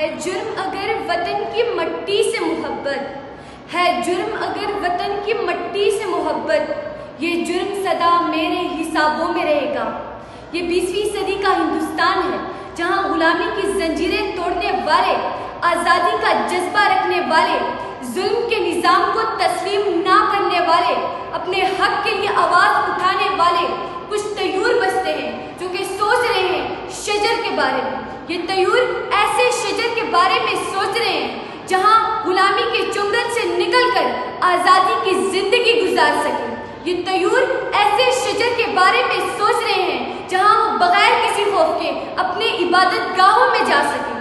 है जुर्म अगर वतन की मट्टी से मोहब्बत, है जुर्म अगर वतन की मट्टी से मोहब्बत, ये जुर्म सदा मेरे हिसाबों में रहेगा। ये 20वीं सदी का हिंदुस्तान है जहां गुलामी की जंजीरें तोड़ने वाले, आज़ादी का जज्बा रखने वाले, जुल्म के निज़ाम को तस्लीम ना करने वाले, अपने हक के लिए आवाज़ उठाने वाले कुछ तयूर बसते हैं जो कि सोच रहे हैं शजर के बारे में। ये तयूर ऐसे शजर के बारे में सोच रहे हैं जहां गुलामी के चुंगल से निकलकर आज़ादी की जिंदगी गुजार सके। ये तयूर ऐसे शजर के बारे में सोच रहे हैं जहां वो बगैर किसी खौफ के अपने इबादत गाहों में जा सके।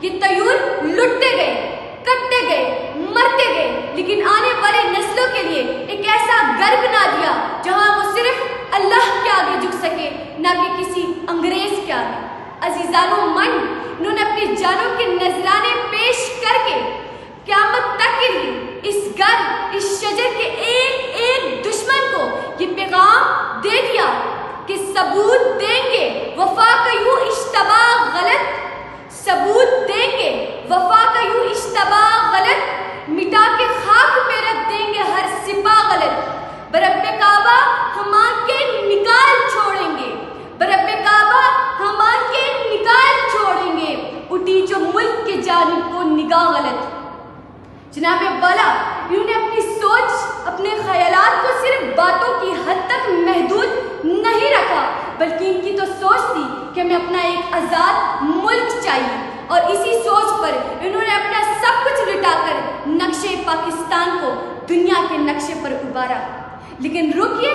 ये तयूर लुटते गए, कटते गए, मरते गए, लेकिन आने वाले नस्लों के लिए एक ऐसा घर बना दिया जहां वो सिर्फ अल्लाह के आगे झुक सके, ना कि किसी अंग्रेज के आगे। अजीजानो मन, इन्होंने अपनी जानों के नजराने पेश करके क़यामत तक के लिए इस घर, इस शजर के एक एक दुश्मन को ये पैगाम दे दिया कि सबूत देंगे वफा का यूं इश्तबा गलत, सबूत देंगे वफा का यूं इश्तबा गलत, मिटा के खाक में रख देंगे हर सिपा गलत। बरब्बे काबा हम आंखें निकाल छोड़ेंगे, बरब्बे काबा हम आंखें निकाल छोड़ेंगे, उठी जो मुल्क के जानिब को निगाह गलत। जनाबे वाला, इन्होंने अपनी सोच, अपने ख्यालात को सिर्फ बातों की हद तक महदूद नहीं रखा, बल्कि इनकी तो सोच थी कि हमें अपना एक आज़ाद मुल्क चाहिए, और इसी सोच पर इन्होंने अपना सब कुछ लुटाकर नक्शे पाकिस्तान को दुनिया के नक्शे पर उबारा। लेकिन रुकिए,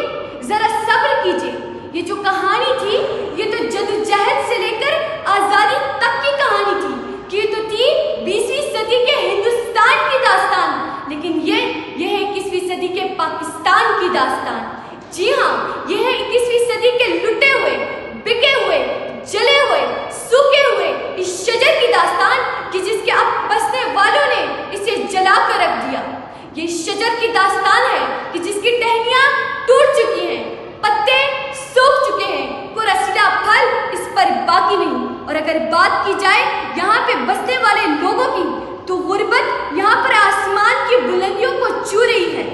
जरा सब्र कीजिए, ये जो कहानी थी ये तो जद्दोजहद से लेकर आज़ादी तक की कहानी थी, कि ये तो थी 20वीं सदी के हिंदुस्तान की दास्तान, लेकिन ये है 21वीं सदी के पाकिस्तान की दास्तान। जी हाँ, ये है 21वीं सदी के लुटे हुए, बिके हुए, जले हुए, सूखे हुए इस शजर की दास्तान, कि जिसके अब बसने वालों ने इसे जला कर रख दिया। ये शजर की दास्तान है कि जिसकी टहनियां टूट चुकी हैं, पत्ते सूख चुके हैं, कोई रसीला फल इस पर बाकी नहीं। और अगर बात की जाए यहाँ पे बसने वाले लोगों की, तो गुर्बत यहाँ पर आसमान की बुलंदियों को छू रही है।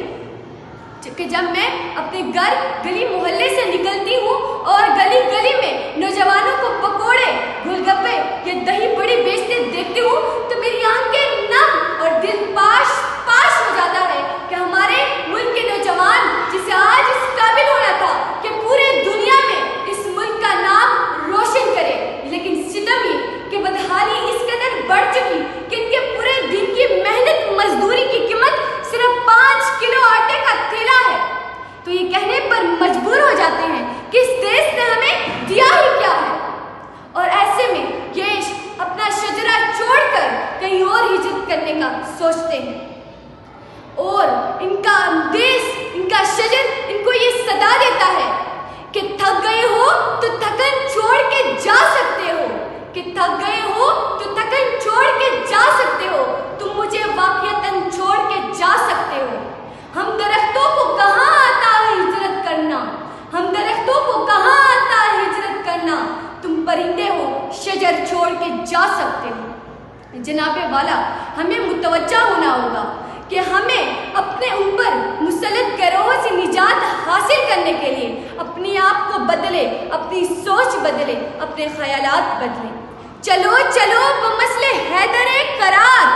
कि जब मैं अपने घर, गली, मोहल्ले से निकलती हूँ और गली गली में नौजवानों को पकोड़े, गोलगप्पे या दही बड़ी बेचते देखती हूँ, तो मेरी आंखें नम और दिल पाश पाश हो जाता है कि हमारे मुल्क के नौजवान, जिसे आज इस काबिल होना था कि पूरे दुनिया में इस मुल्क का नाम रोशन करे, लेकिन सितम ये कि बदहाली इस कदर बढ़ चुकी कि इनके पूरे दिन की मेहनत मजदूरी की कीमत सिर्फ 5 किलो आटे का थैला है। तो ये कहने पर मजबूर हो जाते हैं कि इस देश ने हमें दिया ही क्या है। और ऐसे में ये अपना शजरा छोड़कर कहीं और हिजरत करने का सोचते हैं, और इनका देश, इनका शजर इनको ये सदा देता है कि थक गए हो तो थकन छोड़ के जा सकते हो, कि थक गए हो तो थकन छोड़ के जा सकते हो, तुम मुझे वाक़ियतन छोड़ के जा सकते हो। हम दरख्तों को कहाँ आता है हिजरत करना, हम दरख्तों को कहाँ आता है हिजरत करना, तुम परिंदे हो शजर छोड़ के जा सकते हो। जनाबे वाला, हमें मुतवज्जा होना होगा कि हमें अपने ऊपर मुसल्लत गिरोह से निजात हासिल करने के लिए अपने आप को बदले, अपनी सोच बदले, अपने ख्यालात बदले। चलो चलो बमसले हैदरे करार,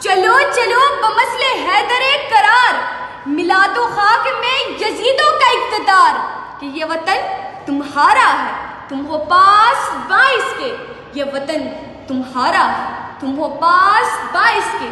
चलो चलो बमसले हैदरे करार, मिला दो खाक में यजीदों का इक़्तिदार, कि ये वतन तुम्हारा है, तुम हो पास बाइस के, ये वतन तुम्हारा है, तुम हो पास बाइस के।